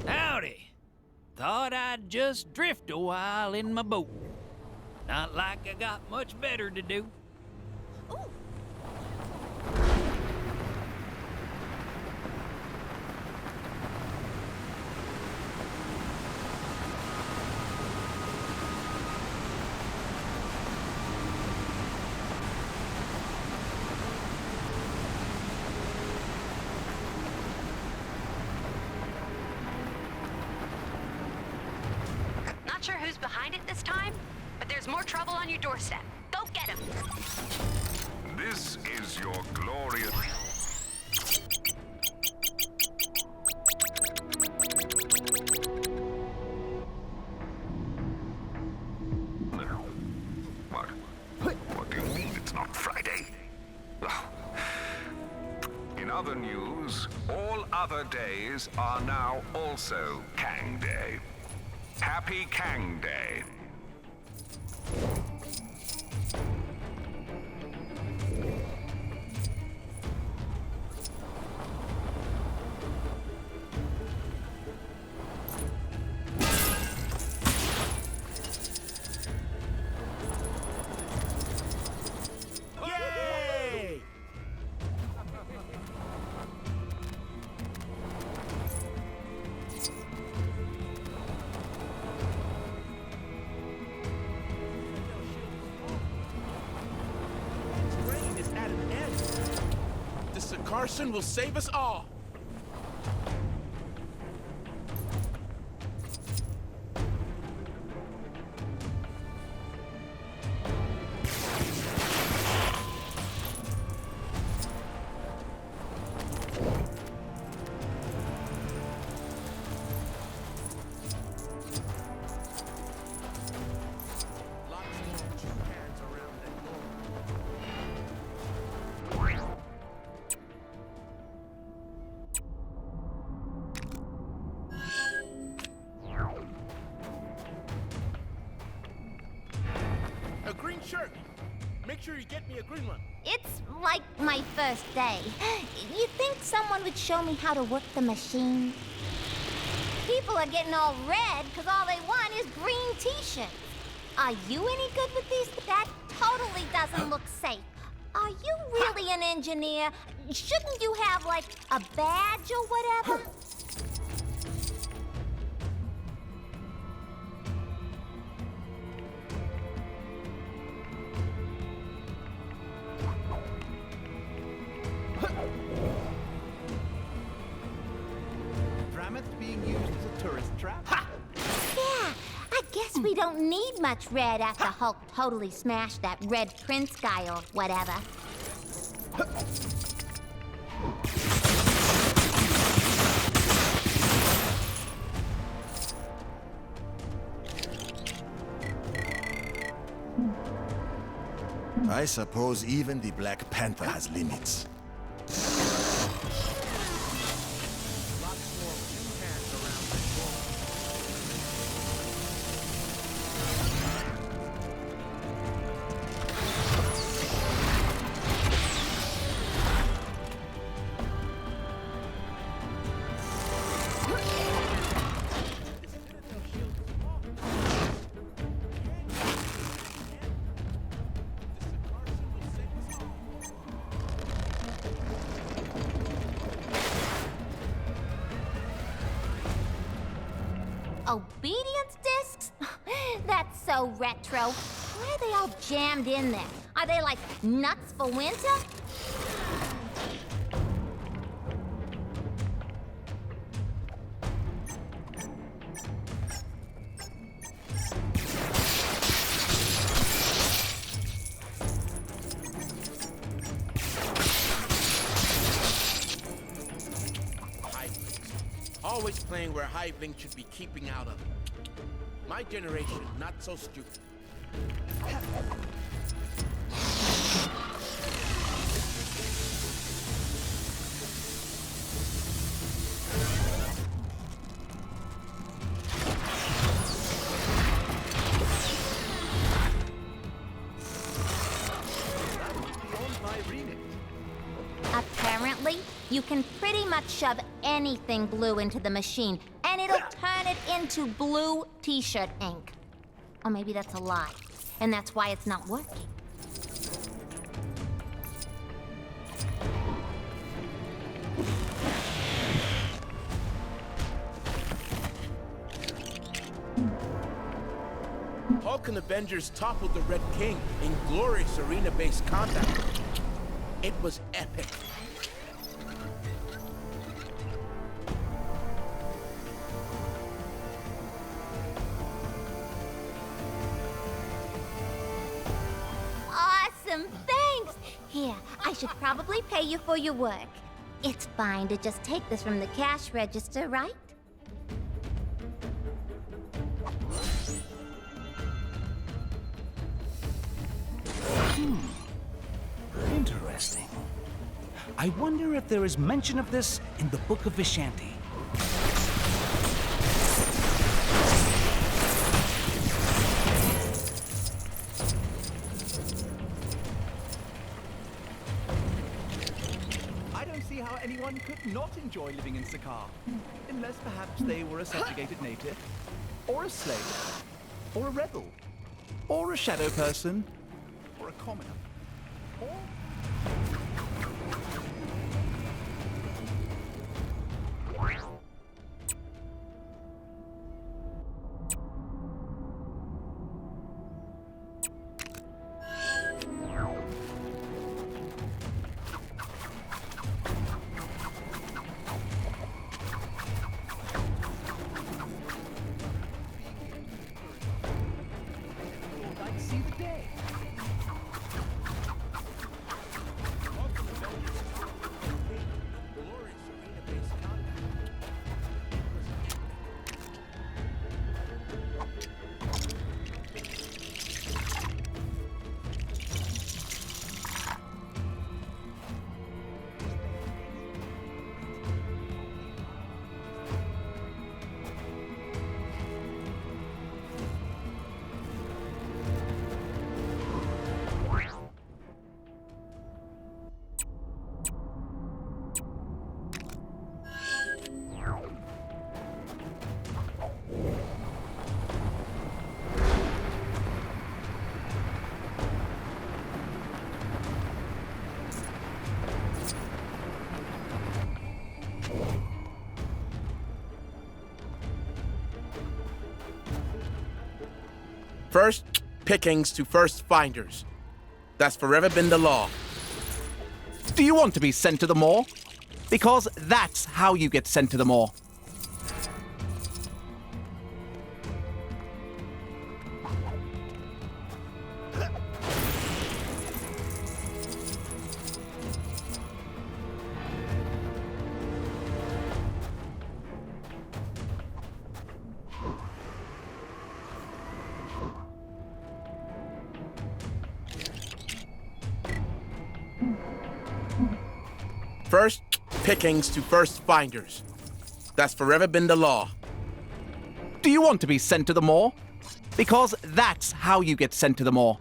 Howdy. Thought I'd just drift a while in my boat. Not like I got much better to do. Ooh. Not sure who's behind it this time, but there's more trouble on your doorstep. Go get him. This is your glorious... What? What do you mean it's not Friday? In other news, all other days are now also Kang Day. Happy Kang Day. Yay! Rain is at an end. This Carson will save us all. Lots more two hands around that door. A green shirt. Make sure you get me a green one. It's like my first day. You think someone would show me how to work the machine? People are getting all red because all they want is green t-shirts. Are you any good with these? That totally doesn't look safe. Are you really an engineer? Shouldn't you have, like, a badge or whatever? Dramat's being used as a tourist trap. Yeah, I guess we don't need much red after Hulk totally smashed that Red Prince guy or whatever. I suppose even the Black Panther has limits. Lots more two hands around that door. Obedience discs? That's so retro. Why are they all jammed in there? Are they like nuts for winter? Always playing where Hiveling should be keeping out of. My generation, not so stupid. That would be owned by Remix. Apparently, you can pretty much shove anything blue into the machine, and it'll turn it into blue t-shirt ink. Or maybe that's a lie, and that's why it's not working. Hulk and Avengers toppled the Red King in glorious arena-based combat. It was epic. Awesome, thanks! Here, I should probably pay you for your work. It's fine to just take this from the cash register, right? Interesting. I wonder if there is mention of this in the Book of Vishanti. I don't see how anyone could not enjoy living in Sakaar. Unless perhaps they were a subjugated native, or a slave, or a rebel, or a shadow person, or a commoner, or... I'd see the day. Glorious arena-based combat. First pickings to first finders. That's forever been the law. Do you want to be sent to the maw? Because that's how you get sent to the maw. First pickings to first finders. That's forever been the law. Do you want to be sent to the maw? Because that's how you get sent to the maw.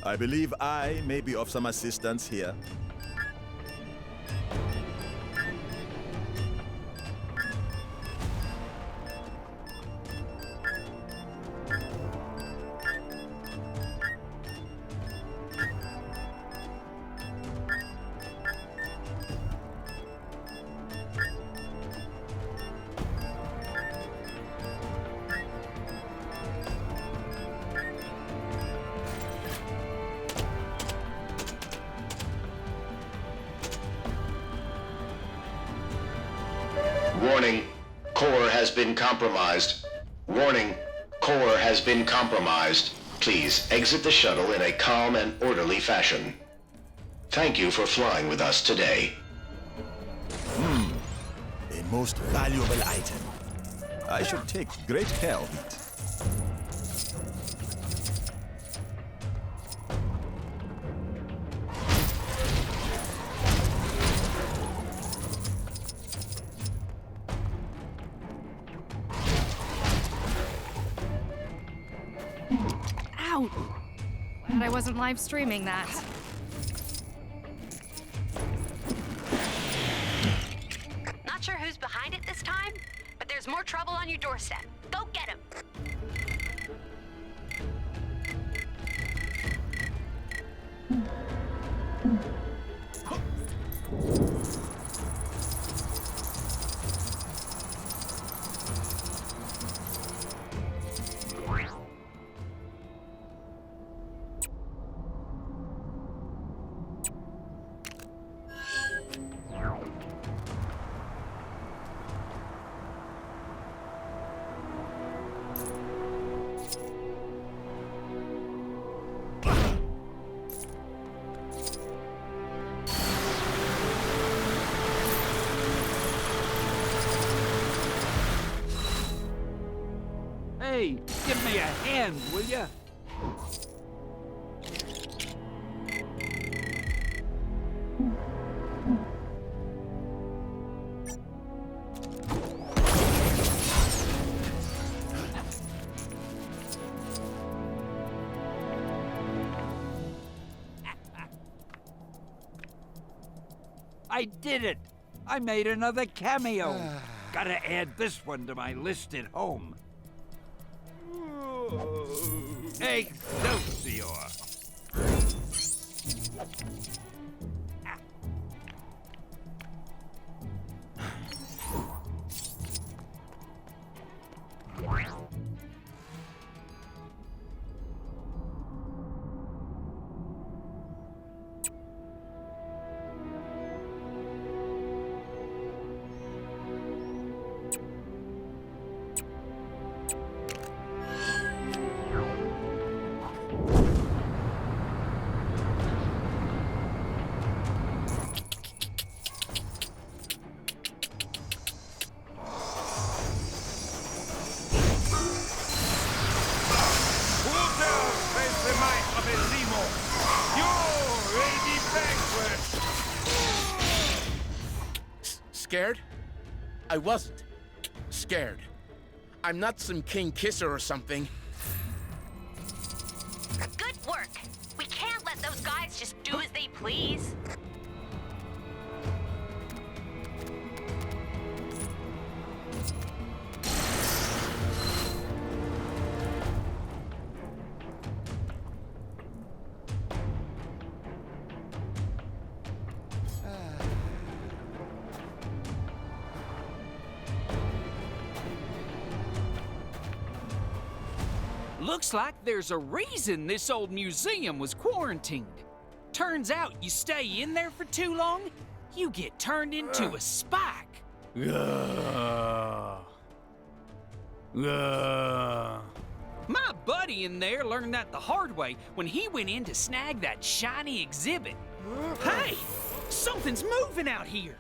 I believe I may be of some assistance here. Warning, core has been compromised. Warning, core has been compromised. Please exit the shuttle in a calm and orderly fashion. Thank you for flying with us today. A most valuable item. I should take great care of it. Ow! Glad I wasn't live streaming that. Not sure who's behind it this time, but there's more trouble on your doorstep. Go get him. Hey, give me a hand, will ya? I did it! I made another cameo. Gotta add this one to my list at home. Excelsior! Scared? I wasn't. Scared. I'm not some king kisser or something. Good work. We can't let those guys just do as they please. Looks like there's a reason this old museum was quarantined. Turns out you stay in there for too long, you get turned into a spike. My buddy in there learned that the hard way when he went in to snag that shiny exhibit. Hey, something's moving out here.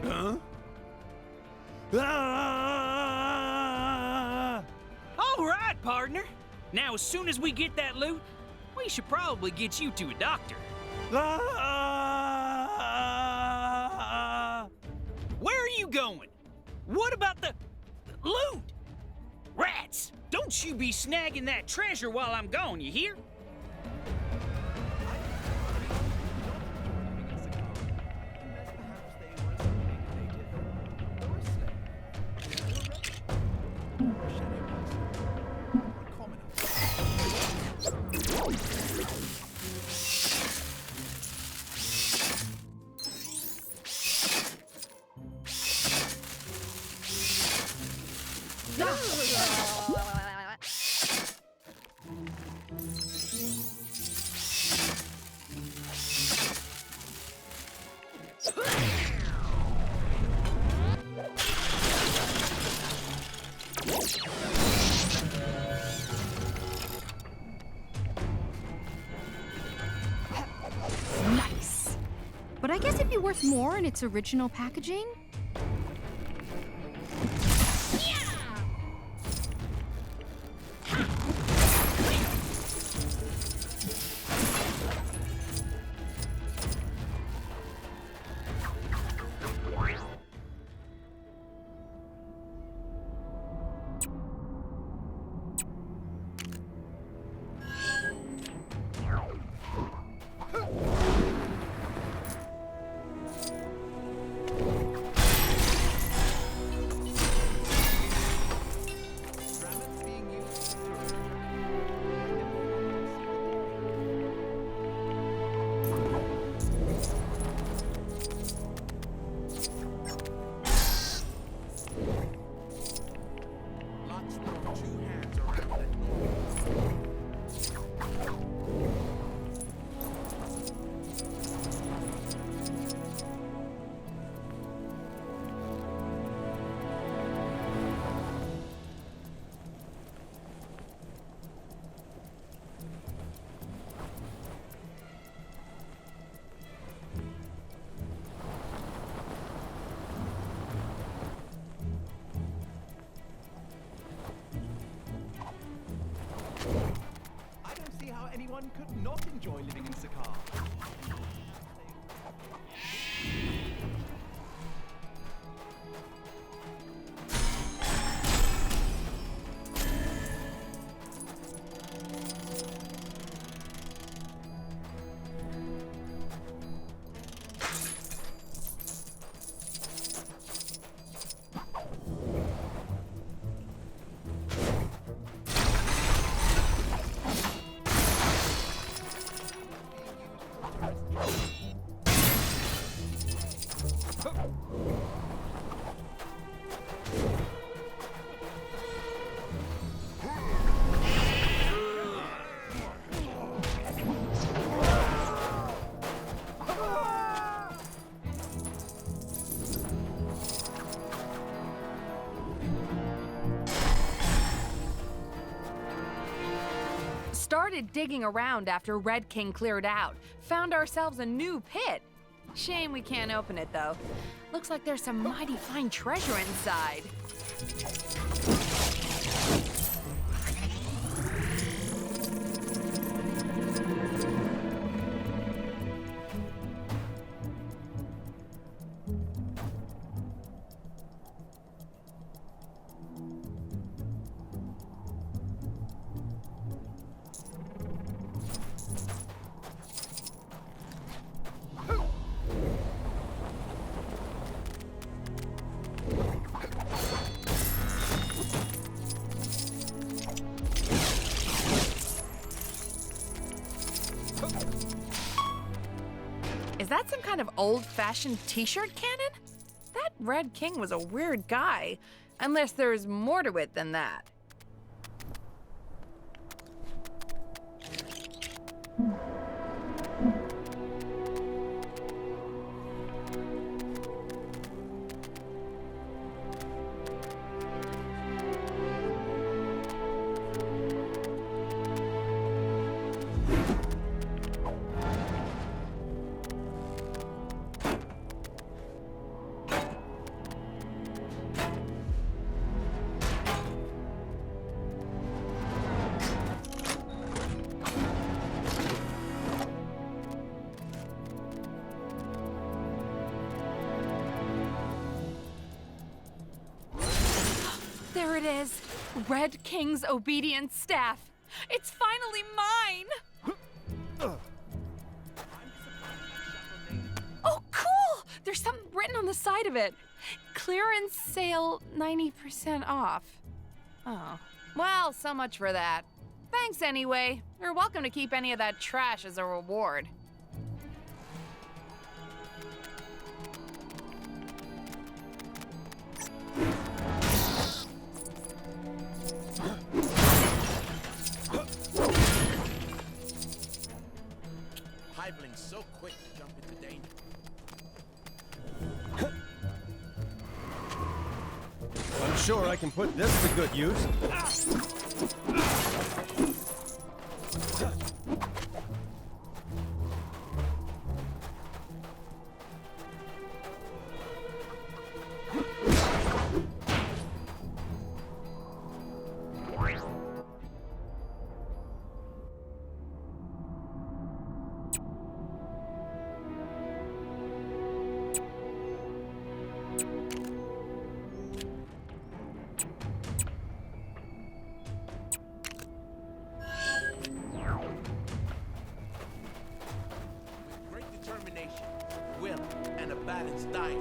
Huh? Ah! All right, partner. Now, as soon as we get that loot, we should probably get you to a doctor. Ah! Where are you going? What about the loot? Rats! Don't you be snagging that treasure while I'm gone, you hear? Nice. But I guess it'd be worth more in its original packaging. I don't see how anyone could not enjoy living in Sakar. Started digging around after Red King cleared out. Found ourselves a new pit. Shame we can't open it, though. Looks like there's some mighty fine treasure inside. Is that some kind of old-fashioned t-shirt cannon? That Red King was a weird guy, unless there's more to it than that. There it is. Red King's obedient staff. It's finally mine! Oh, cool! There's something written on the side of it. Clearance sale 90% off. Oh. Well, so much for that. Thanks anyway. You're welcome to keep any of that trash as a reward. Hiveling's so quick to jump into danger. I'm sure I can put this to good use. Will, and a balanced diet,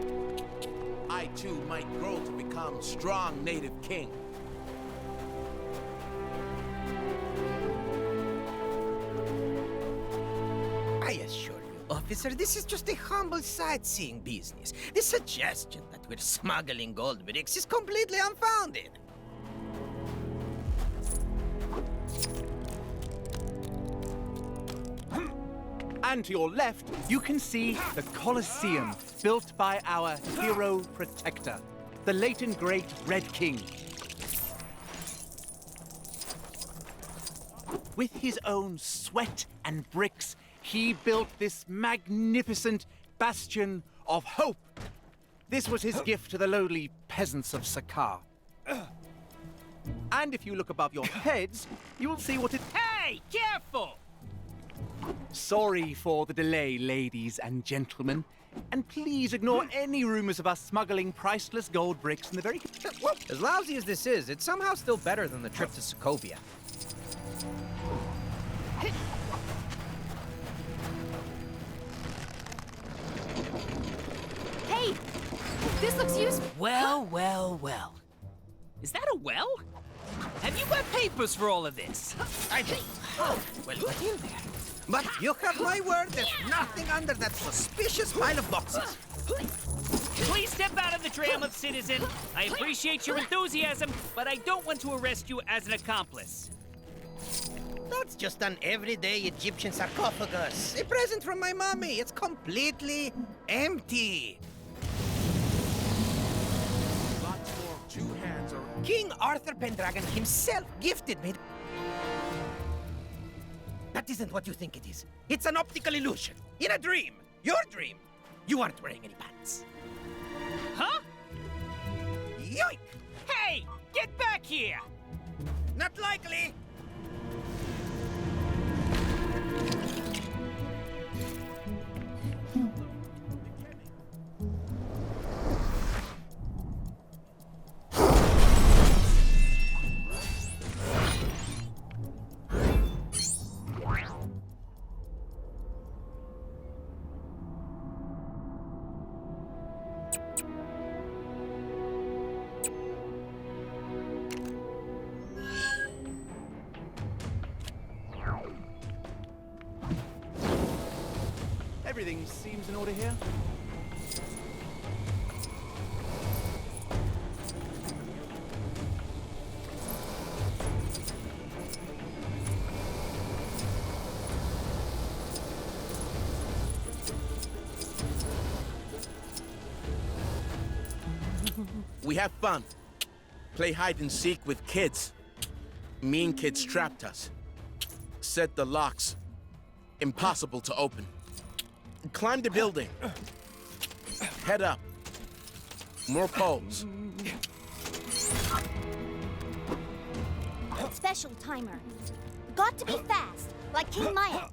I too might grow to become strong native king. I assure you, officer, this is just a humble sightseeing business. The suggestion that we're smuggling gold bricks is completely unfounded. And to your left, you can see the Colosseum, built by our hero protector, the late and great Red King. With his own sweat and bricks, he built this magnificent bastion of hope. This was his gift to the lowly peasants of Sakar. And if you look above your heads, you will see what it... Hey, careful! Sorry for the delay, ladies and gentlemen. And please ignore any rumors of us smuggling priceless gold bricks in the very... Well, as lousy as this is, it's somehow still better than the trip to Sokovia. Hey! This looks useful. Well, well, well. Is that a well? Have you got papers for all of this? I do. Oh, well, put in there. But you have my word, there's nothing under that suspicious pile of boxes. Please step out of the tram of citizen. I appreciate your enthusiasm, but I don't want to arrest you as an accomplice. That's just an everyday Egyptian sarcophagus. A present from my mommy. It's completely empty. Lots more two hands are... King Arthur Pendragon himself gifted me. That isn't what you think it is. It's an optical illusion. In a dream. Your dream. You aren't wearing any pants. Huh? Yoink! Hey! Get back here! Not likely! Everything seems in order here. We have fun. Play hide and seek with kids. Mean kids trapped us. Set the locks. Impossible to open. Climb the building. Head up. More poles. Special timer. Got to be fast, like King Mayak.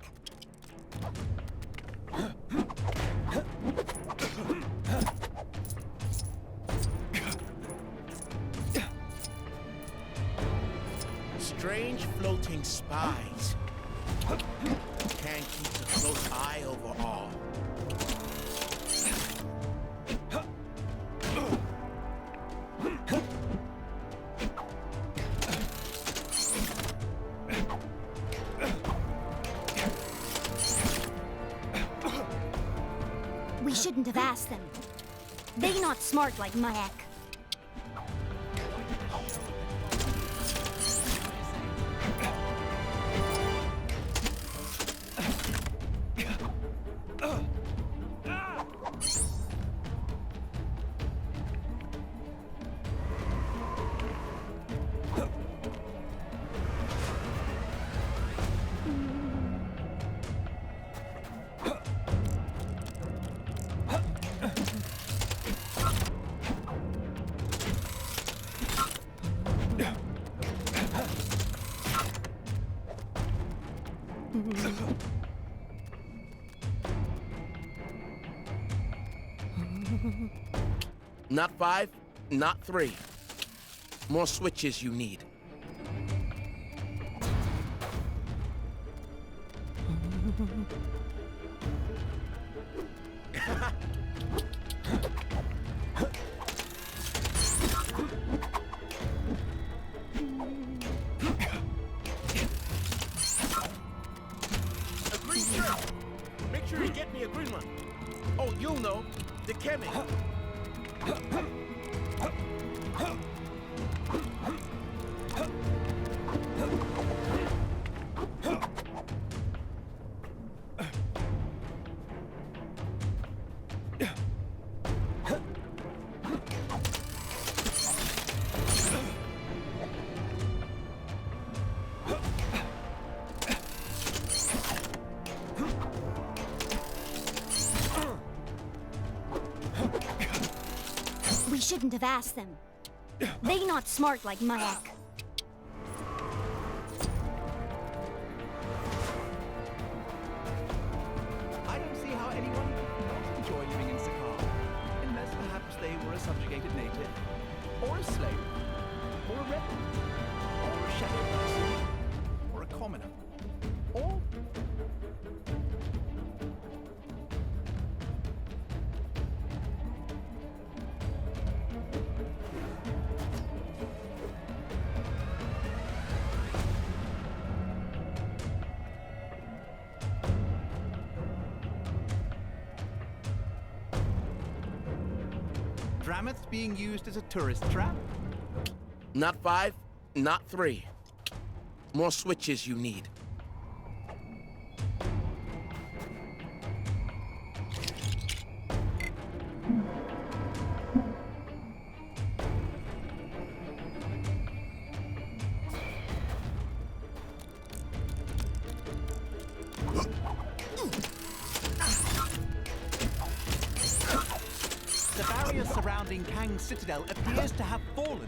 Strange floating spies. Kang keeps a close eye over all. We shouldn't have asked them. They not smart like Mayak. Not 5, not 3. More switches you need. A green shirt! Make sure you get me a green one. Oh, you'll know. The chemist. We shouldn't have asked them. They not smart like Mayak. I don't see how anyone could not enjoy living in Sakar, unless perhaps they were a subjugated native, or a slave, or a rebel, or a shadow person, or a commoner, or... Dramath's being used as a tourist trap? Not 5, not 3. More switches you need. The barrier surrounding Kang's citadel appears to have fallen.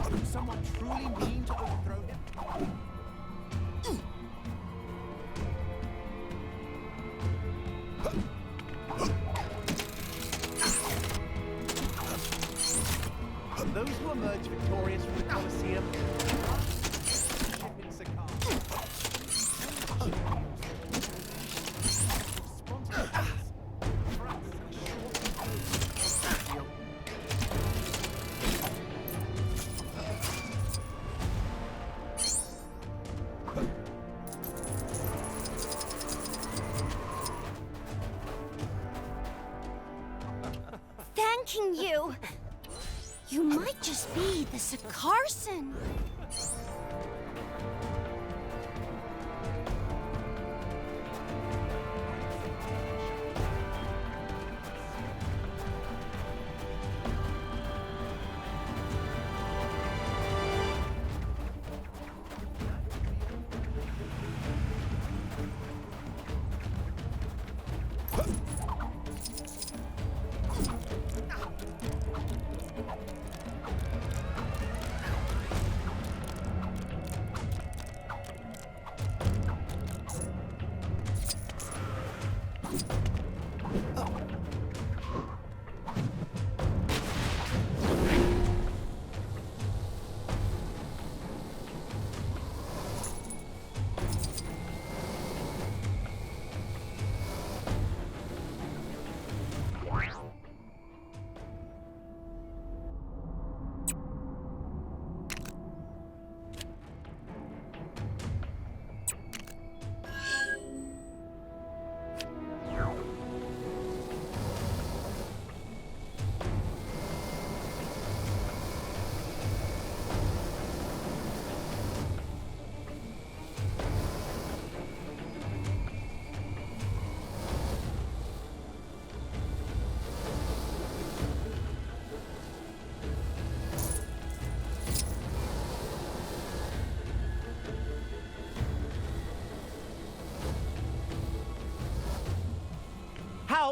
Could someone truly mean to overthrow him? Those who emerge victorious from the Colosseum ship in Sakar. Thanking you. You might just be the Sakarson.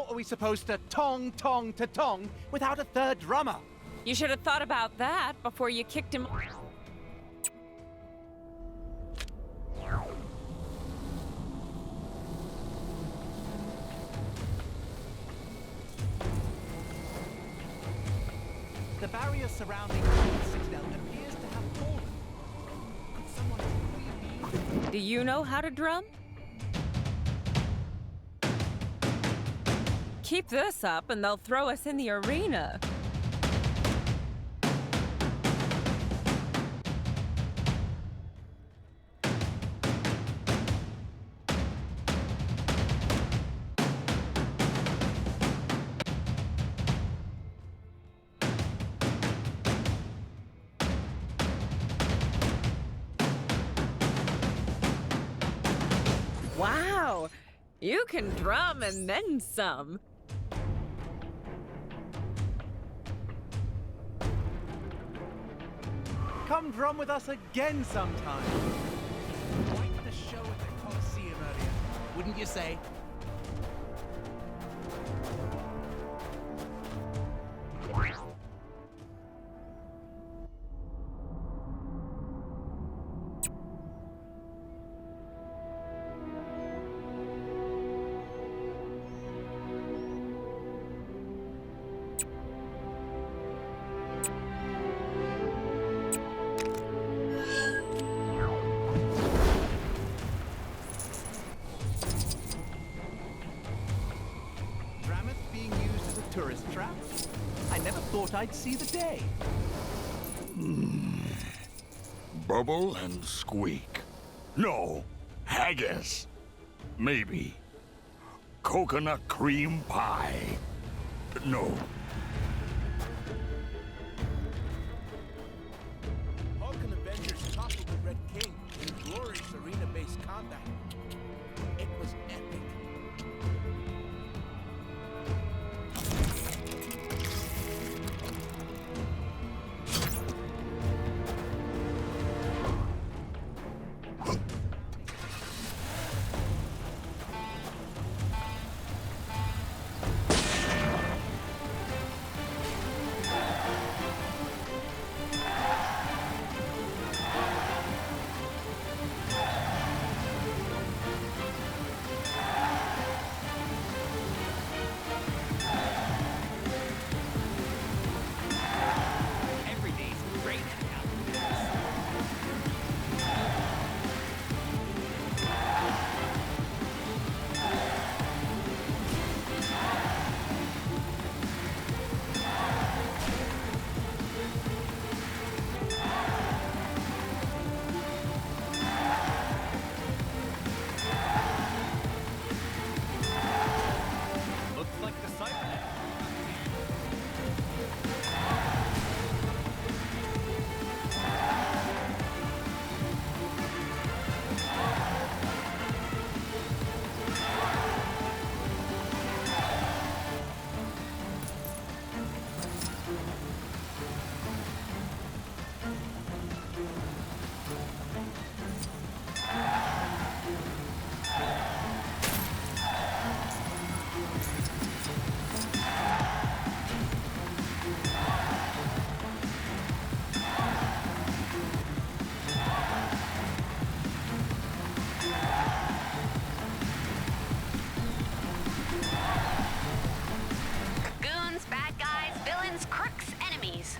How are we supposed to tong without a third drummer? You should have thought about that before you kicked him. The barrier surrounding the citadel appears to have fallen. Could someone Do you know how to drum? Keep this up and they'll throw us in the arena. Wow, you can drum and then some. come drum with us again sometime? Quite the show at the Coliseum earlier, wouldn't you say? Tourist trap? I never thought I'd see the day. Bubble and squeak. No, haggis. Maybe. Coconut cream pie. No. Hulk and Avengers toppled the Red King in glorious arena-based combat. It was epic.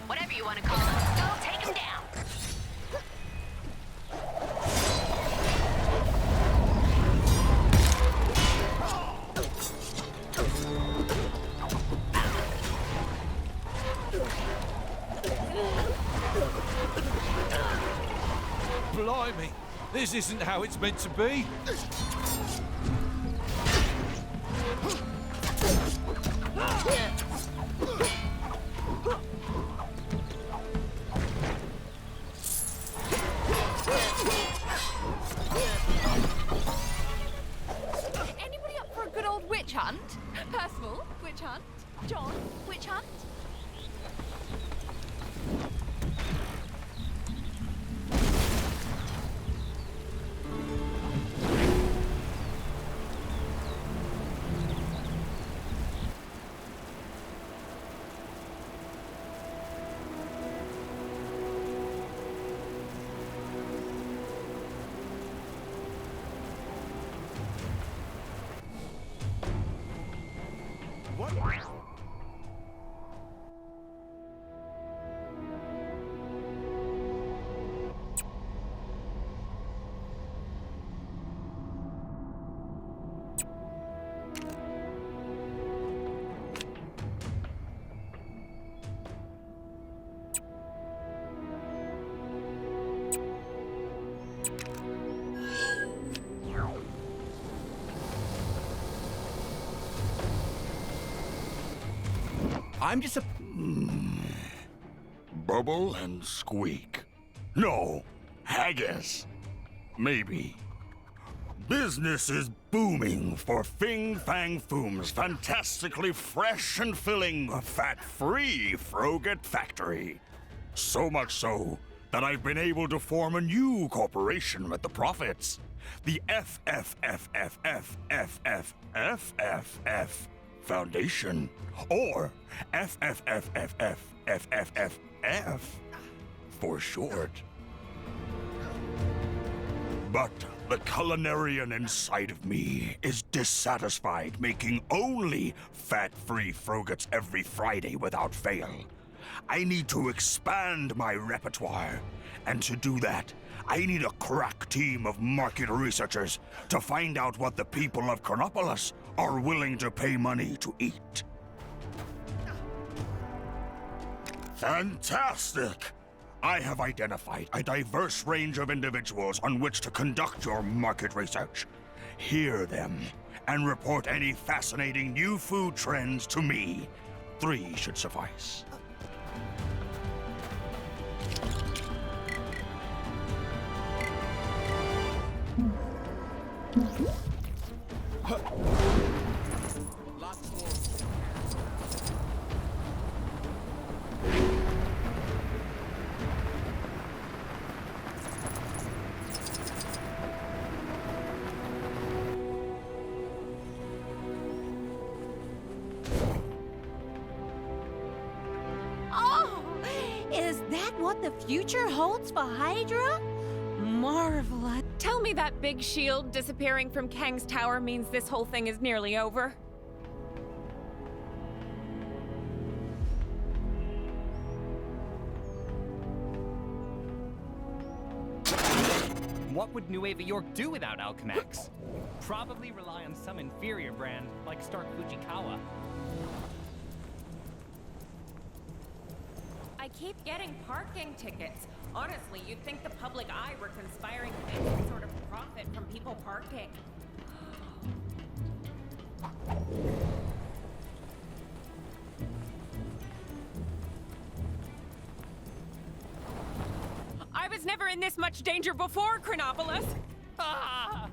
Whatever you want to call them, go take them down. Blimey, this isn't how it's meant to be. Anybody up for a good old witch hunt? Percival, witch hunt? John, witch hunt? I'm just a... Bubble and Squeak. No, Haggis. Maybe. Business is booming for Fing Fang Foom's fantastically fresh and filling, fat-free Froget factory. So much so that I've been able to form a new corporation with the profits. The FFFFFFFFF Foundation. Or FFFFFFFF for short. But the culinarian inside of me is dissatisfied making only fat-free Frogets every Friday without fail. I need to expand my repertoire, and to do that, I need a crack team of market researchers to find out what the people of Chronopolis are willing to pay money to eat. Fantastic! I have identified a diverse range of individuals on which to conduct your market research. Hear them, and report any fascinating new food trends to me. 3 should suffice. Lots more. Oh, is that what the future holds for Hydra? Marvelous. Tell me that big shield disappearing from Kang's tower means this whole thing is nearly over. What would New Ava York do without Alchemax? Probably rely on some inferior brand, like Stark Fujikawa. I keep getting parking tickets. Honestly, you'd think the public eye were conspiring to make some sort of profit from people parking. I was never in this much danger before, Chronopolis! Ah!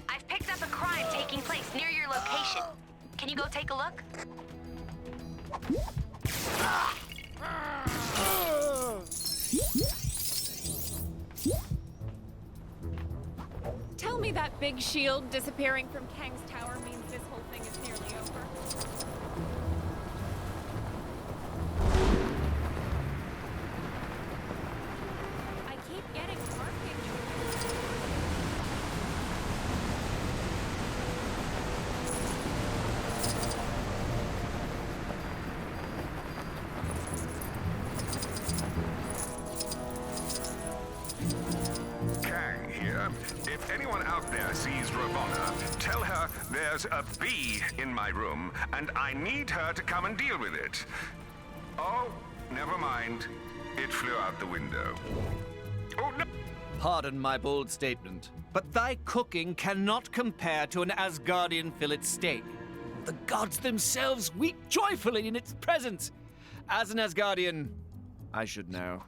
I've picked up a crime taking place near your location. Can you go take a look? Tell me that big shield disappearing from Kang's tower means this whole thing is nearly over. I keep getting parking. Kang here. If anyone out there sees Ravonna, tell her there's a bee in my room, and I need her to come and deal with it. Oh, never mind. It flew out the window. Oh, no! Pardon my bold statement, but thy cooking cannot compare to an Asgardian fillet steak. The gods themselves weep joyfully in its presence. As an Asgardian, I should know.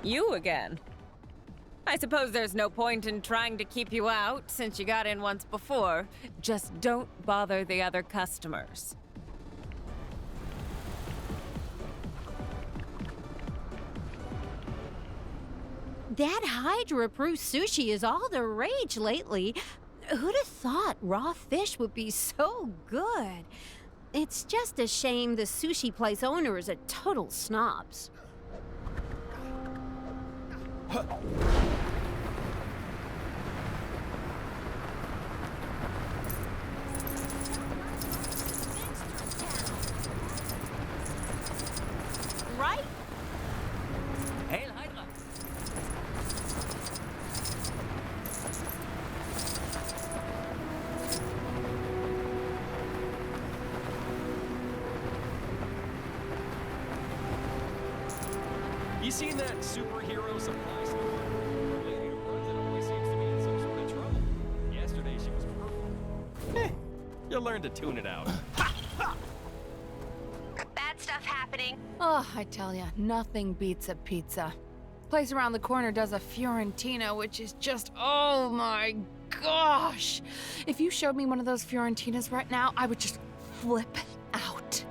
You again. I suppose there's no point in trying to keep you out since you got in once before. Just don't bother the other customers. That Hydra-approved sushi is all the rage lately. Who'd have thought raw fish would be so good? It's just a shame the sushi place owners are total snobs. Right? Hail Hydra! You seen that superhero supply store? The lady who runs it always seems to be in some sort of trouble. Yesterday she was purple. You'll learn to tune it out. Bad stuff happening. Oh, I tell ya, nothing beats a pizza. Place around the corner does a Fiorentina, which is just, oh my gosh! If you showed me one of those Fiorentinas right now, I would just flip out.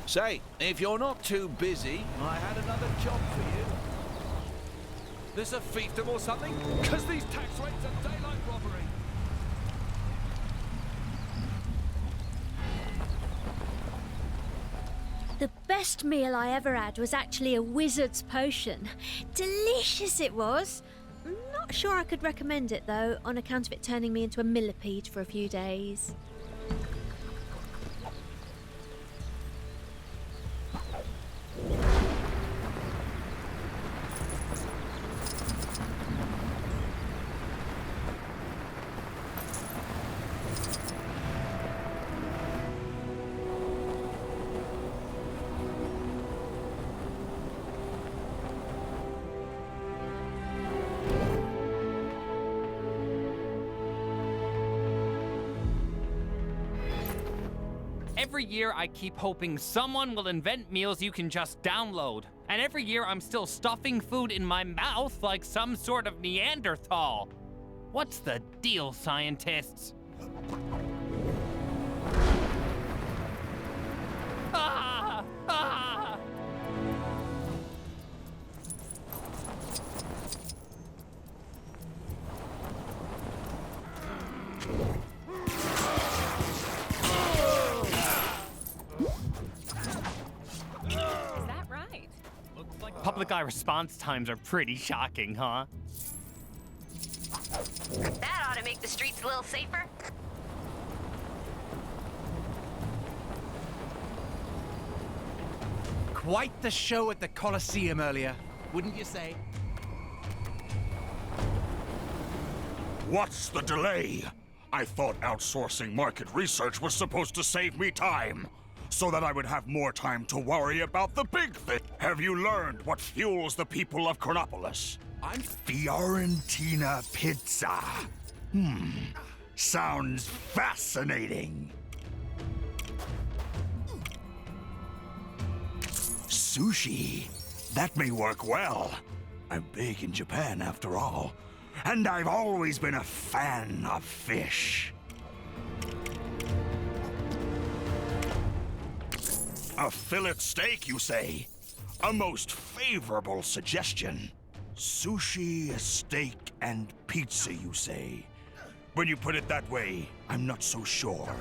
Say, if you're not too busy, I had another job for you. There's a fiefdom or something? Because these tax rates are daylight robbery. The best meal I ever had was actually a wizard's potion. Delicious it was. Not sure I could recommend it though, on account of it turning me into a millipede for a few days. Every year I keep hoping someone will invent meals you can just download. And every year I'm still stuffing food in my mouth like some sort of Neanderthal. What's the deal, scientists? Ah! Ah! Is that right? Looks like public eye response times are pretty shocking, huh? That ought to make the streets a little safer. Quite the show at the Colosseum earlier, wouldn't you say? What's the delay? I thought outsourcing market research was supposed to save me time, so that I would have more time to worry about the big thing. Have you learned what fuels the people of Chronopolis? Fiorentina pizza. Sounds fascinating. Sushi. That may work well. I'm big in Japan, after all. And I've always been a fan of fish. A fillet steak, you say? A most favorable suggestion. Sushi, steak, and pizza, you say? When you put it that way, I'm not so sure.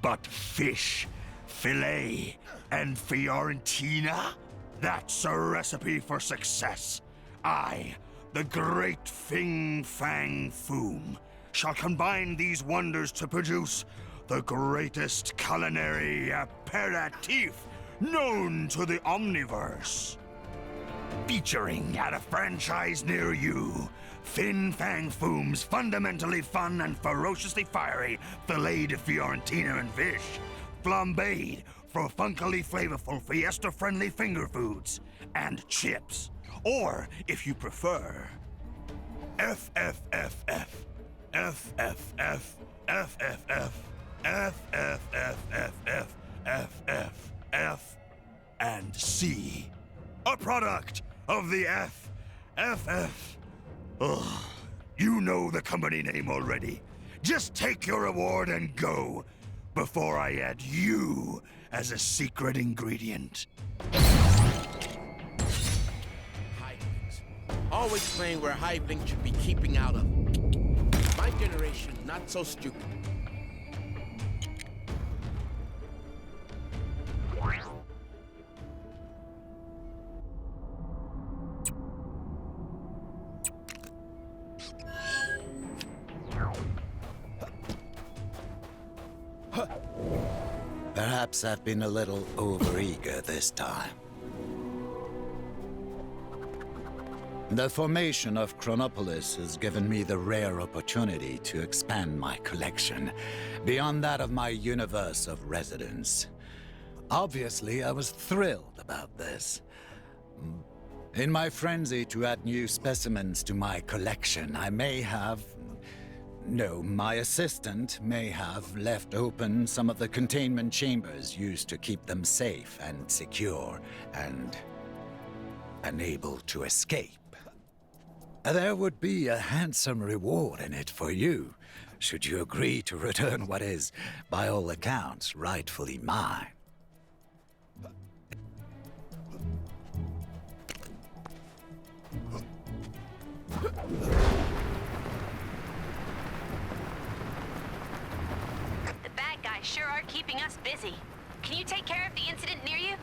But fish, fillet, and Fiorentina? That's a recipe for success. I, the great Fing Fang Foom, shall combine these wonders to produce the greatest culinary aperitif known to the Omniverse. Featuring at a franchise near you, Fin Fang Foom's fundamentally fun and ferociously fiery filet de Fiorentina and fish, flambéed for funkily flavorful fiesta-friendly finger foods, and chips. Or, if you prefer, FFFF, FFF, FFF, FFFFF, FFF, and C. A product of the FFF. Ugh, you know the company name already. Just take your reward and go, before I add you as a secret ingredient. Hivelings. Always playing where hivelings should be keeping out of. My generation, not so stupid. Perhaps I've been a little overeager this time. The formation of Chronopolis has given me the rare opportunity to expand my collection beyond that of my universe of residence. Obviously, I was thrilled about this. In my frenzy to add new specimens to my collection, I may have... No, my assistant may have left open some of the containment chambers used to keep them safe and secure and unable to escape. There would be a handsome reward in it for you, should you agree to return what is, by all accounts, rightfully mine. The bad guys sure are keeping us busy. Can you take care of the incident near you?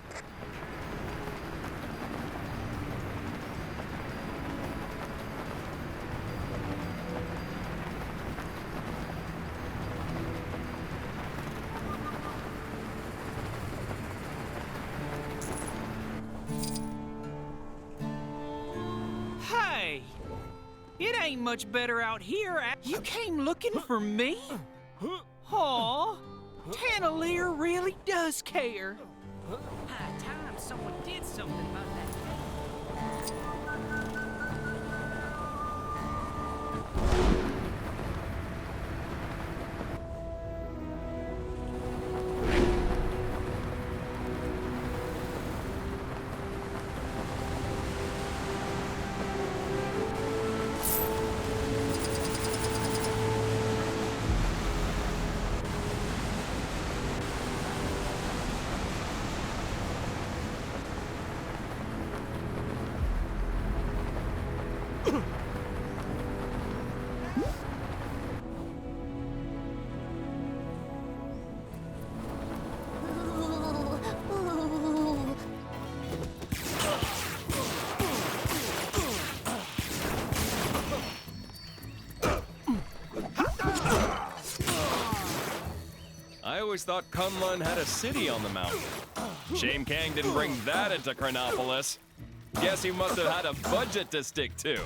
Hey! It ain't much better out here. You came looking for me? Aw, Tannelier really does care. High time someone did something about that. I always thought Kunlun had a city on the mountain. Shame Kang didn't bring that into Chronopolis. Guess he must have had a budget to stick to.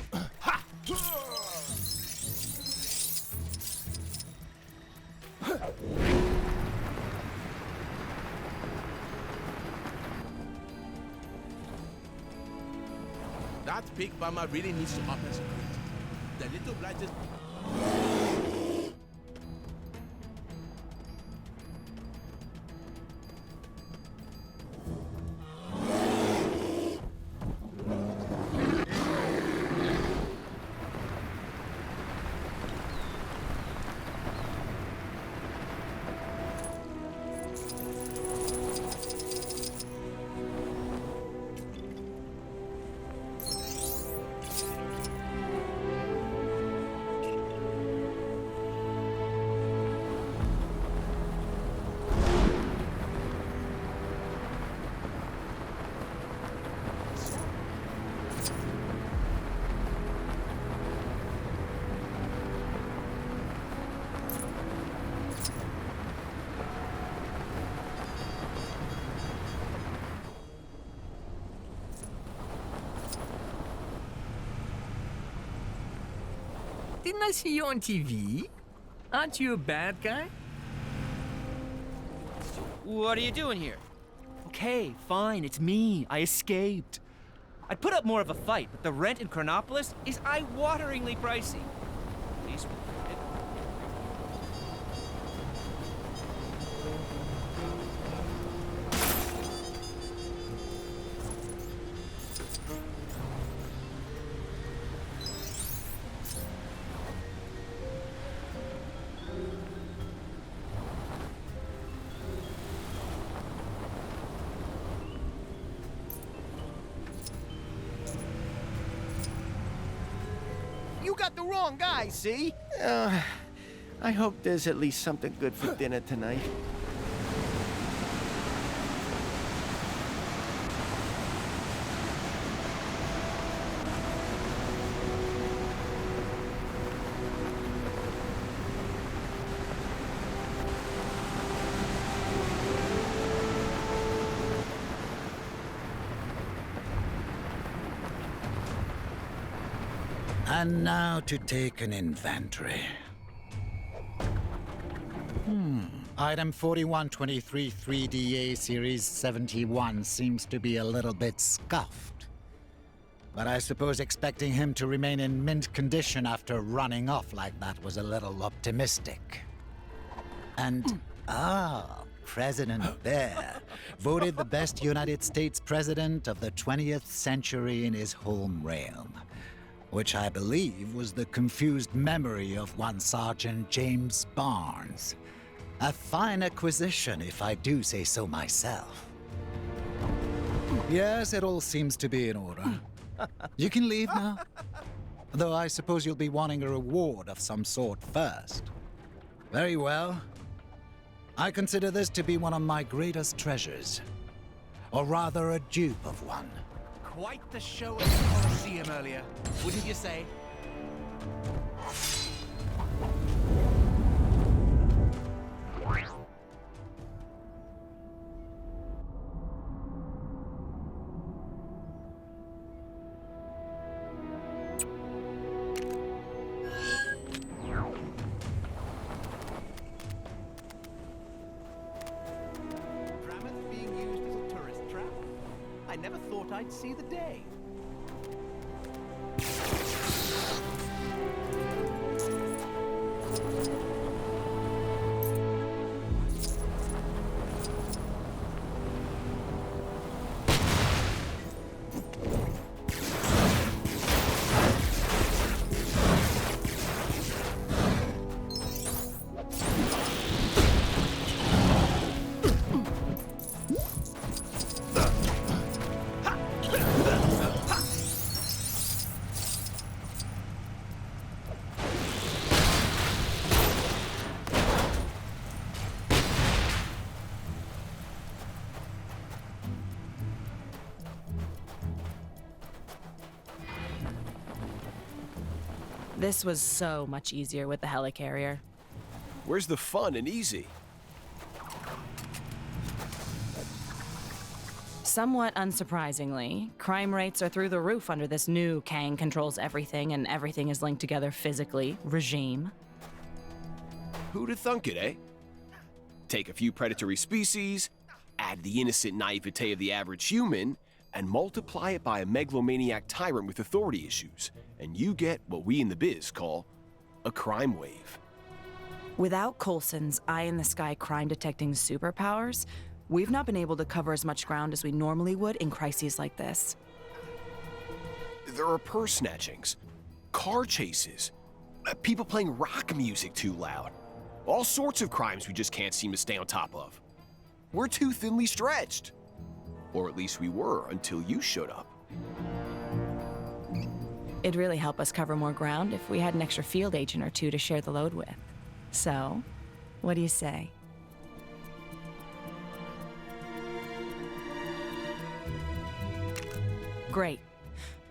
That big farmer really needs to up his grade. The little blighters... Didn't I see you on TV? Aren't you a bad guy? What are you doing here? Okay, fine, it's me. I escaped. I'd put up more of a fight, but the rent in Chronopolis is eye-wateringly pricey. At least You got the wrong guy, see? I hope there's at least something good for dinner tonight. And now to take an inventory. Item 4123 3DA Series 71 seems to be a little bit scuffed. But I suppose expecting him to remain in mint condition after running off like that was a little optimistic. And, President Bear, voted the best United States president of the 20th century in his home realm, which I believe was the confused memory of one Sergeant James Barnes. A fine acquisition, if I do say so myself. Yes, it all seems to be in order. You can leave now. Though I suppose you'll be wanting a reward of some sort first. Very well. I consider this to be one of my greatest treasures. Or rather, a dupe of one. Quite the show at the Coliseum earlier, wouldn't you say? Drameth being used as a tourist trap? I never thought I'd see the day. This was so much easier with the helicarrier. Where's the fun and easy? Somewhat unsurprisingly, crime rates are through the roof under this new Kang controls everything and everything is linked together physically regime. Who'da thunk it, eh? Take a few predatory species, add the innocent naivete of the average human, and multiply it by a megalomaniac tyrant with authority issues, and you get what we in the biz call a crime wave. Without Coulson's eye-in-the-sky crime-detecting superpowers, we've not been able to cover as much ground as we normally would in crises like this. There are purse snatchings, car chases, people playing rock music too loud, all sorts of crimes we just can't seem to stay on top of. We're too thinly stretched. Or at least we were until you showed up. It'd really help us cover more ground if we had an extra field agent or two to share the load with. So, what do you say? Great.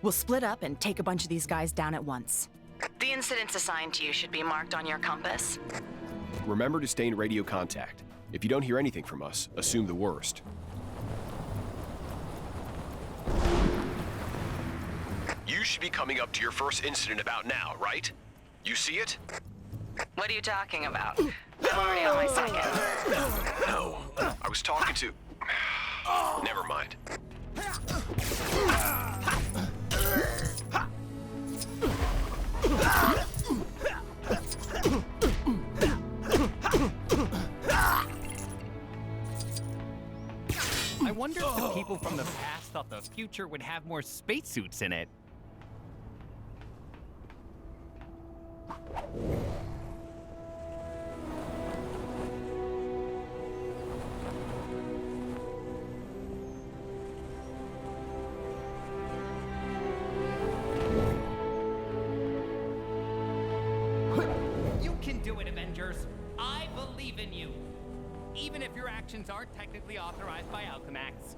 We'll split up and take a bunch of these guys down at once. The incidents assigned to you should be marked on your compass. Remember to stay in radio contact. If you don't hear anything from us, assume the worst. You should be coming up to your first incident about now, right? You see it? What are you talking about? I'm already on my second. No. I was talking to... Never mind. I wonder if the people from the past thought the future would have more spacesuits in it. You can do it, Avengers. I believe in you. Even if your actions aren't technically authorized by Alchemax.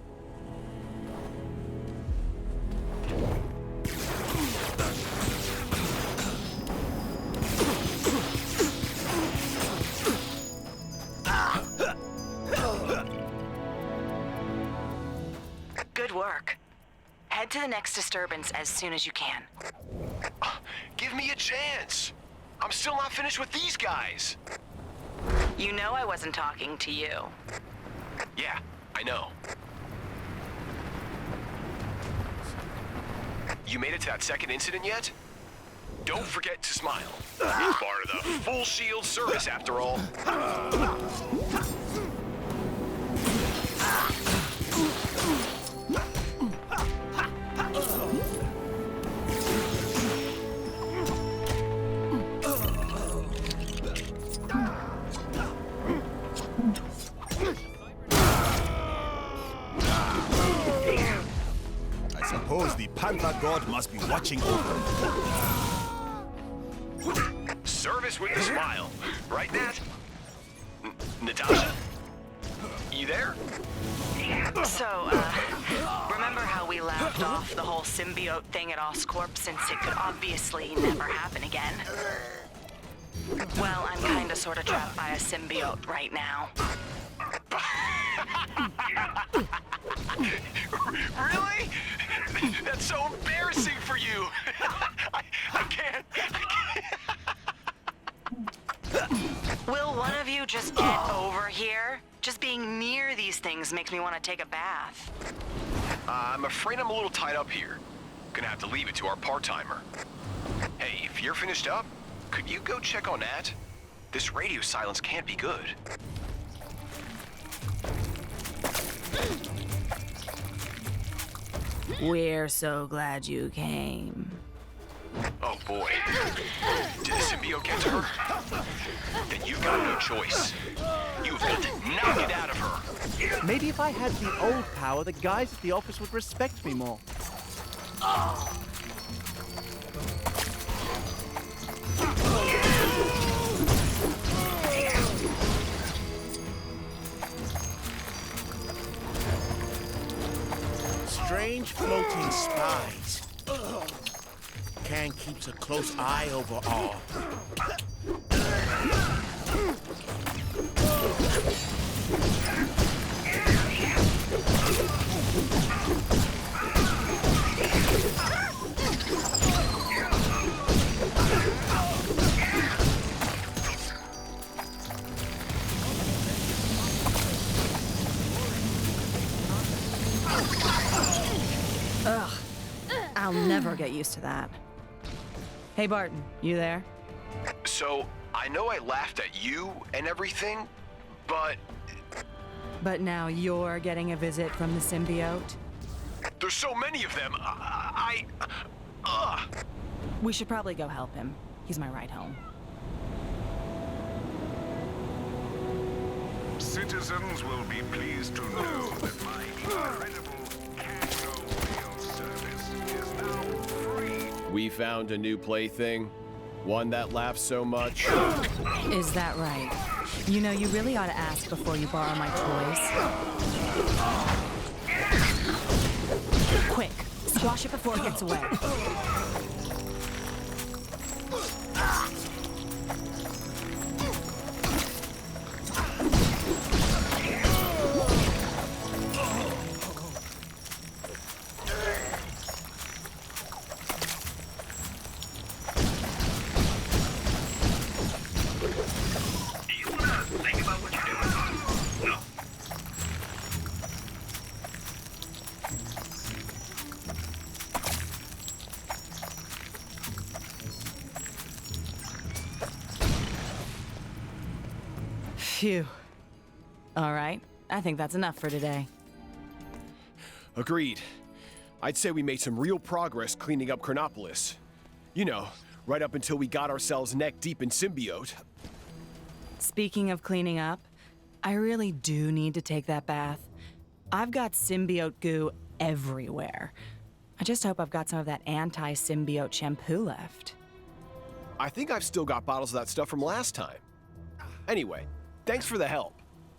Good work. Head to the next disturbance as soon as you can. Give me a chance. I'm still not finished with these guys. You know I wasn't talking to you. Yeah, I know. You made it to that second incident yet? Don't forget to smile. It's part of the full shield service, after all. I suppose the Panther God must be watching over me. Service with a smile. Right, Nat? Natasha? You there? So, remember how we laughed off the whole symbiote thing at Oscorp since it could obviously never happen again? Well, I'm kinda sorta trapped by a symbiote right now. Really? That's so embarrassing for you. I can't. Will one of you just get over here? Just being near these things makes me want to take a bath. I'm afraid I'm a little tied up here. Gonna have to leave it to our part-timer. Hey, if you're finished up, could you go check on Nat? This radio silence can't be good. We're so glad you came. Oh boy. Did the symbiote get to her? Then you've got no choice. You've got to knock it out of her. Maybe if I had the old power, the guys at the office would respect me more. Strange floating spies. Kang keeps a close eye over all. Ugh. I'll never get used to that. Hey, Barton, you there? So, I know I laughed at you and everything, but But now you're getting a visit from the symbiote? there's so many of them. We should probably go help him. He's my ride home. Citizens will be pleased to know that my incredible Kango rail service is now free. We found a new plaything. One that laughs so much. Is that right? You know, you really ought to ask before you borrow my toys. Quick, squash it before it gets away. Phew. All right, I think that's enough for today. Agreed. I'd say we made some real progress cleaning up Chronopolis. You know, right up until we got ourselves neck deep in symbiote. Speaking of cleaning up, I really do need to take that bath. I've got symbiote goo everywhere. I just hope I've got some of that anti-symbiote shampoo left. I think I've still got bottles of that stuff from last time. Anyway, thanks for the help,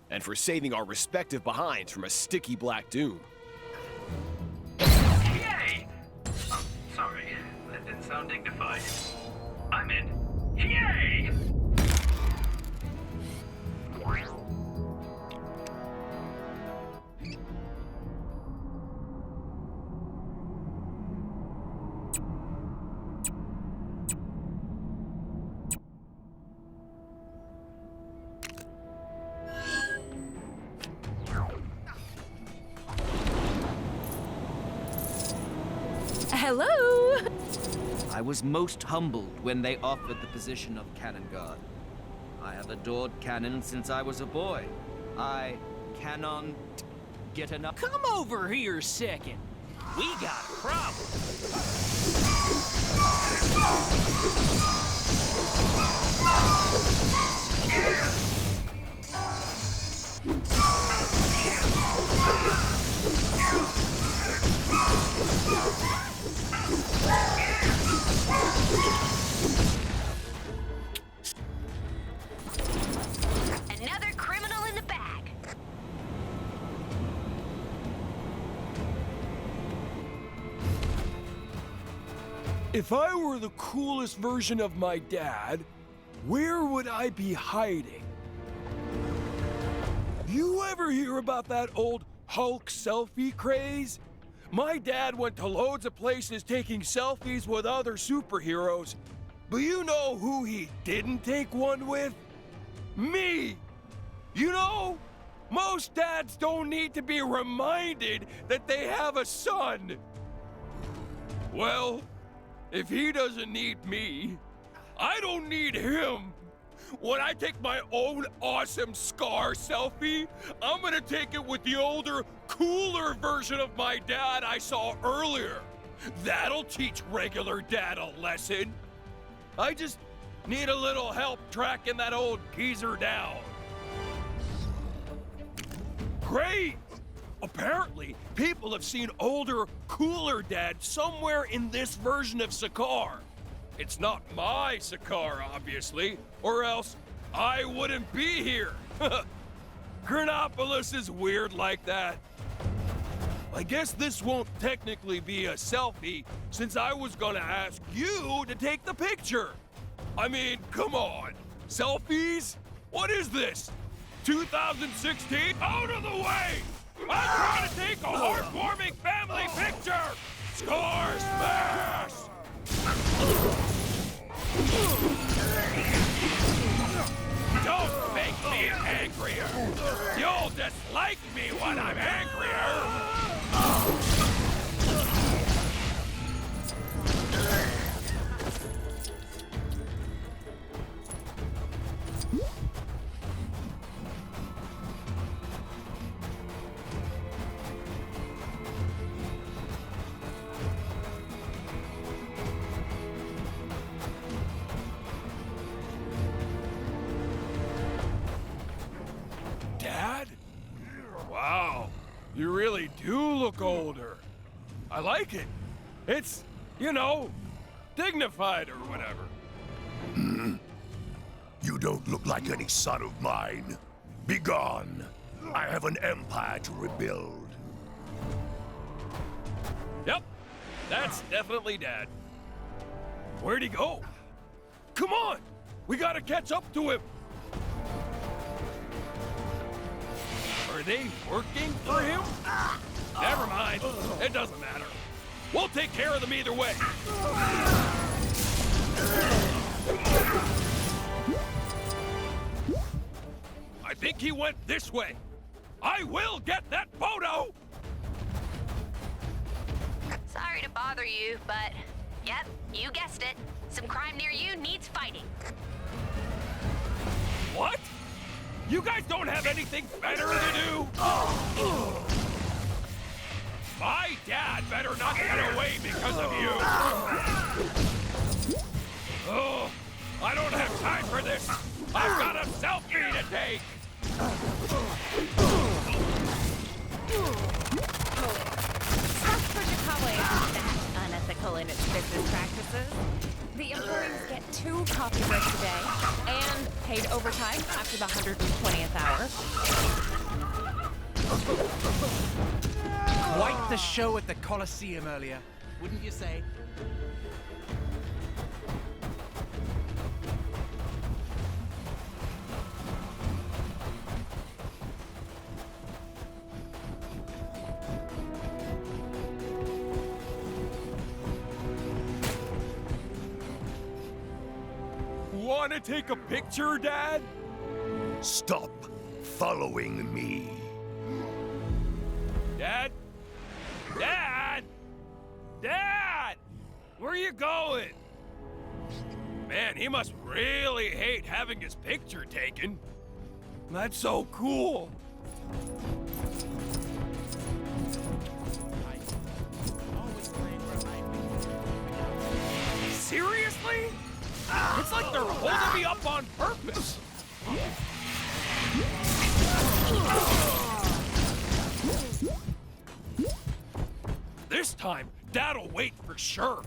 and for saving our respective behinds from a sticky black doom. Yay! Oh, sorry, that didn't sound dignified. I meant, yay! Hello! I was most humbled when they offered the position of cannon guard. I have adored cannon since I was a boy. I cannot get enough. Come over here a second. We got a problem. Another criminal in the bag. If I were the coolest version of my dad, where would I be hiding? You ever hear about that old Hulk selfie craze? My dad went to loads of places taking selfies with other superheroes, but you know who he didn't take one with? Me! You know, most dads don't need to be reminded that they have a son. Well, if he doesn't need me, I don't need him. When I take my own awesome Scar selfie, I'm gonna take it with the older, cooler version of my dad I saw earlier. That'll teach regular dad a lesson. I just need a little help tracking that old geezer down. Great! Apparently, people have seen older, cooler dad somewhere in this version of Sakaar. It's not my Sakaar, obviously, or else I wouldn't be here. Chronopolis is weird like that. I guess this won't technically be a selfie, since I was gonna ask you to take the picture. I mean, come on. Selfies? What is this? 2016? Out of the way! I'm trying to take a heartwarming family picture! Scar smash! Don't make me angrier! You'll dislike me when I'm angrier! Dad? Wow, you really do look older. I like it. It's, you know, dignified or whatever. You don't look like any son of mine. Begone. I have an empire to rebuild. Yep, that's definitely Dad. Where'd he go? Come on, we gotta catch up to him. Are they working for him? Never mind, it doesn't matter. We'll take care of them either way. I think he went this way. I will get that photo! Sorry to bother you, but yep, you guessed it. Some crime near you needs fighting. What? You guys don't have anything better to do? My dad better not get away because of you. Oh, I don't have time for this. I've got a selfie to take. South Chicago isn't that unethical in its business practices. The employees get 2 coffee breaks a day and paid overtime after the 120th hour. Quite the show at the Coliseum earlier, wouldn't you say? Want to take a picture, Dad? Stop following me. Dad? Dad? Dad! Where are you going? Man, he must really hate having his picture taken. That's so cool. Seriously? It's like they're holding me up on purpose. This time, Dad'll wait for sure.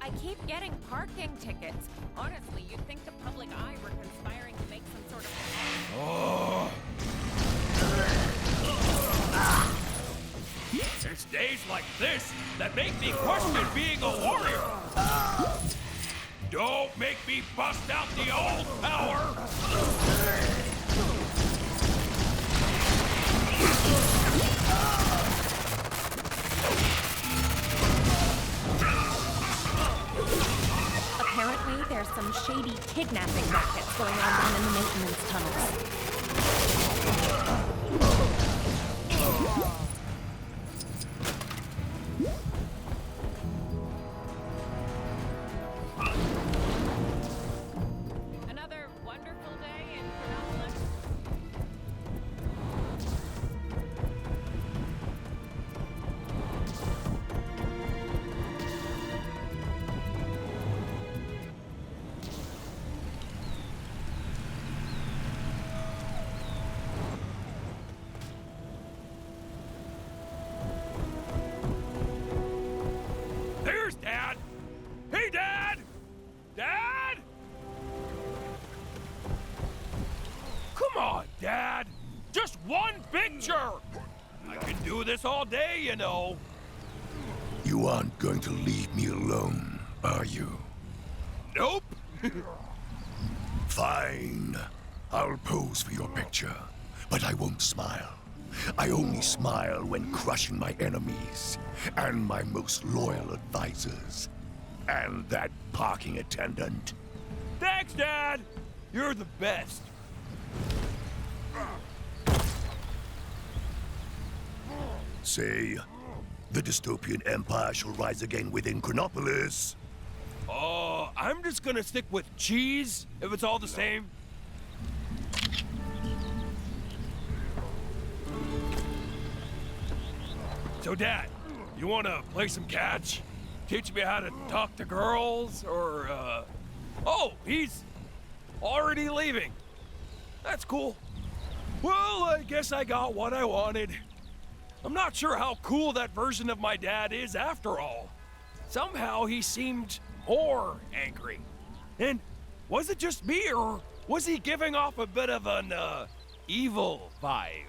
I keep getting parking tickets. Honestly, you'd think the public eye were conspiring to make some sort of... Oh. It's days like this that make me question being a warrior. Don't make me bust out the old power. Apparently, there's some shady kidnapping rackets going on down in the maintenance tunnels. Another wonderful day in Chronopolis. There's Dad. Hey, Dad! Dad! Come on, Dad. Just one picture. I can do this all day, you know. You aren't going to leave me alone, are you? Nope. Fine. I'll pose for your picture, but I won't smile. I only smile when crushing my enemies and my most loyal advisors. And that parking attendant. Thanks, Dad. You're the best. Say, the dystopian empire shall rise again within Chronopolis. I'm just gonna stick with cheese, if it's all the same. So, Dad, you wanna play some catch? Teach me how to talk to girls, or, Oh, he's already leaving. That's cool. Well, I guess I got what I wanted. I'm not sure how cool that version of my dad is after all. Somehow he seemed more angry. And was it just me, or was he giving off a bit of an, evil vibe?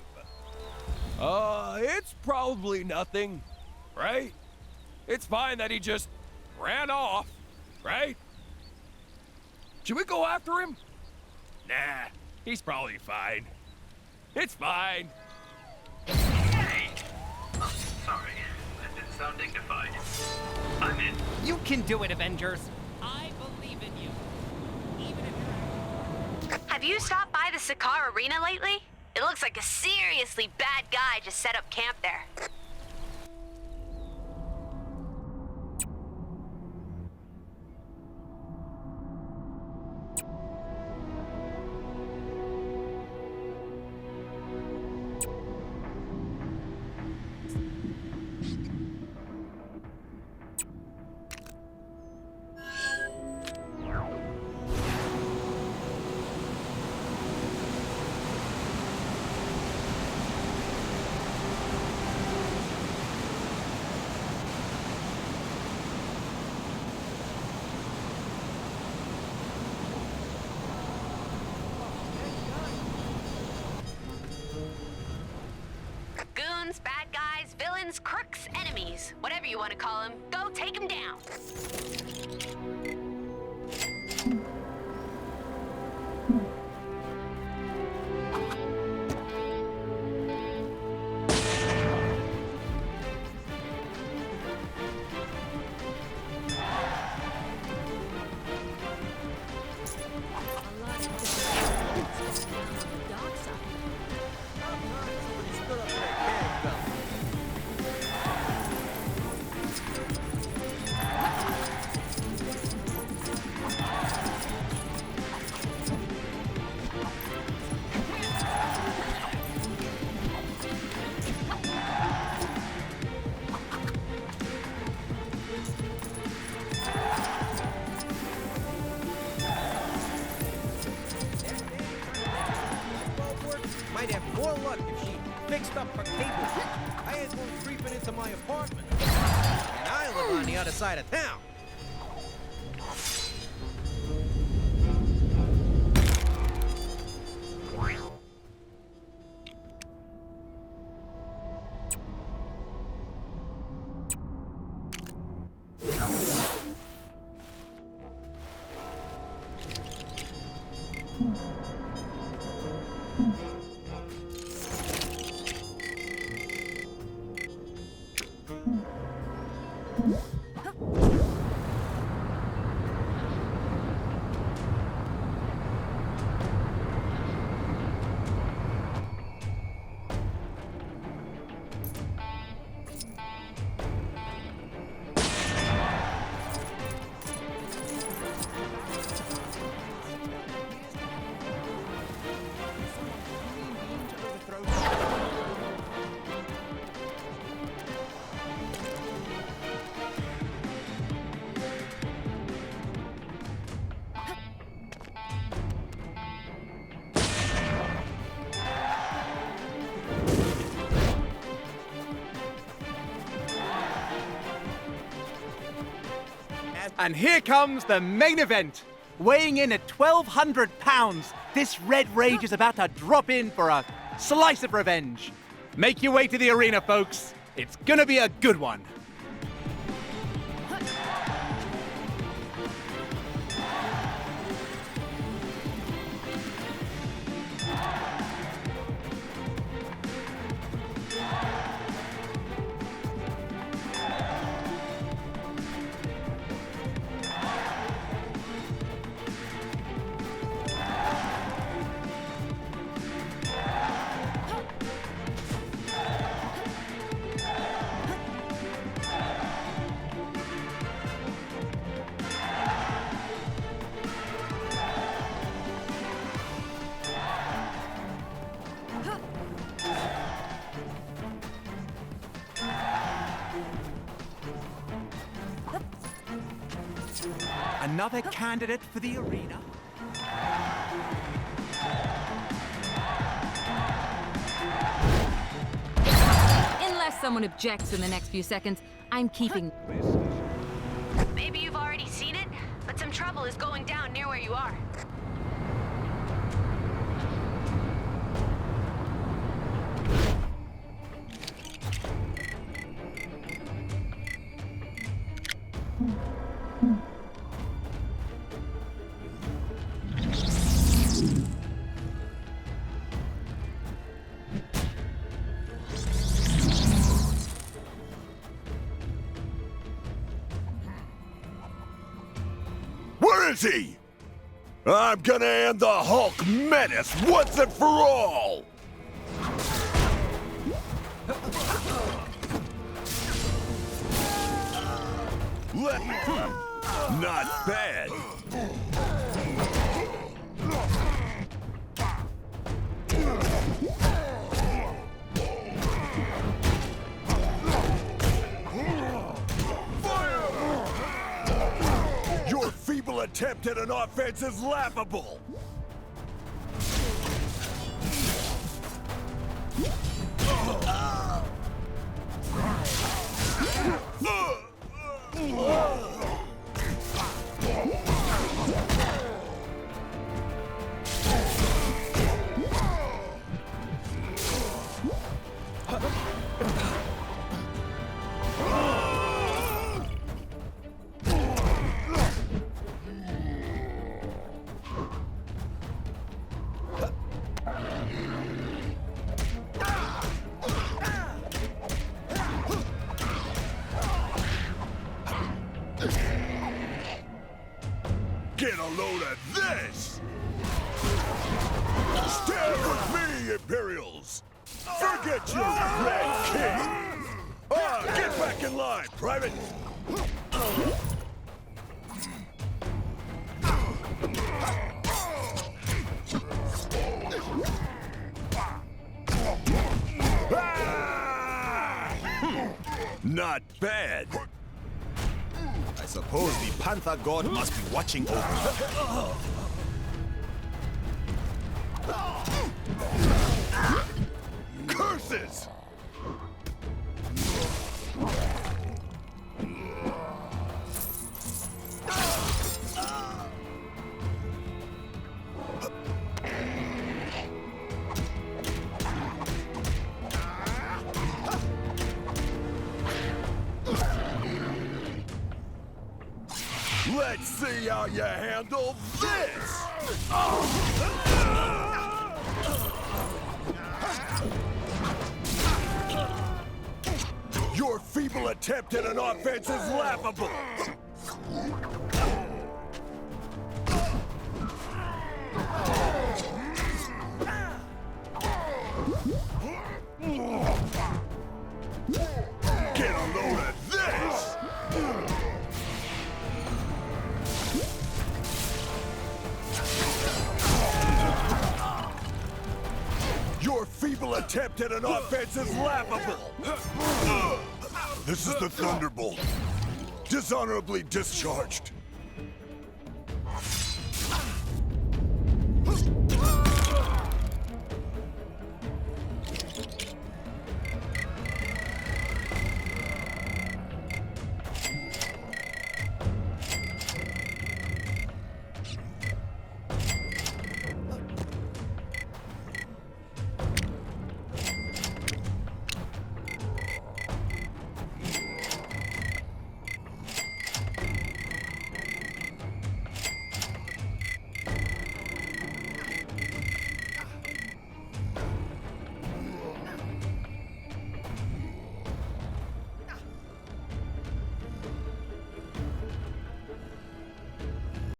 It's probably nothing, right? It's fine that he just ran off, right? Should we go after him? Nah, he's probably fine. It's fine. Hey! Oh, sorry. That didn't sound dignified. I'm in. You can do it, Avengers. I believe in you. Even if you're... Have you stopped by the Sakar Arena lately? It looks like a seriously bad guy just set up camp there. Goons, bad guys, villains, crooks, enemies, whatever you want to call them, go take them down. Might have more luck if she fixed up her cables. I had one creeping into my apartment. And I live on the other side of town. And here comes the main event. Weighing in at 1,200 pounds, this Red Rage is about to drop in for a slice of revenge. Make your way to the arena, folks. It's gonna be a good one. Another candidate for the arena? Unless someone objects in the next few seconds, I'm keeping... Maybe you've already seen it, but some trouble is going down near where you are. Where is he? I'm gonna end the Hulk menace once and for all! Not bad. Your feeble attempt at an offense is laughable. Get a load of this! Stand with me, Imperials! Forget your Red King! Get back in line, Private! Not bad. I suppose the Panther God must be watching over you. Curses! Let's see how you handle this! Your feeble attempt at an offense is laughable! Get a load of this! Your feeble attempt at an offense is laughable! This is the Thunderbolt. Dishonorably discharged.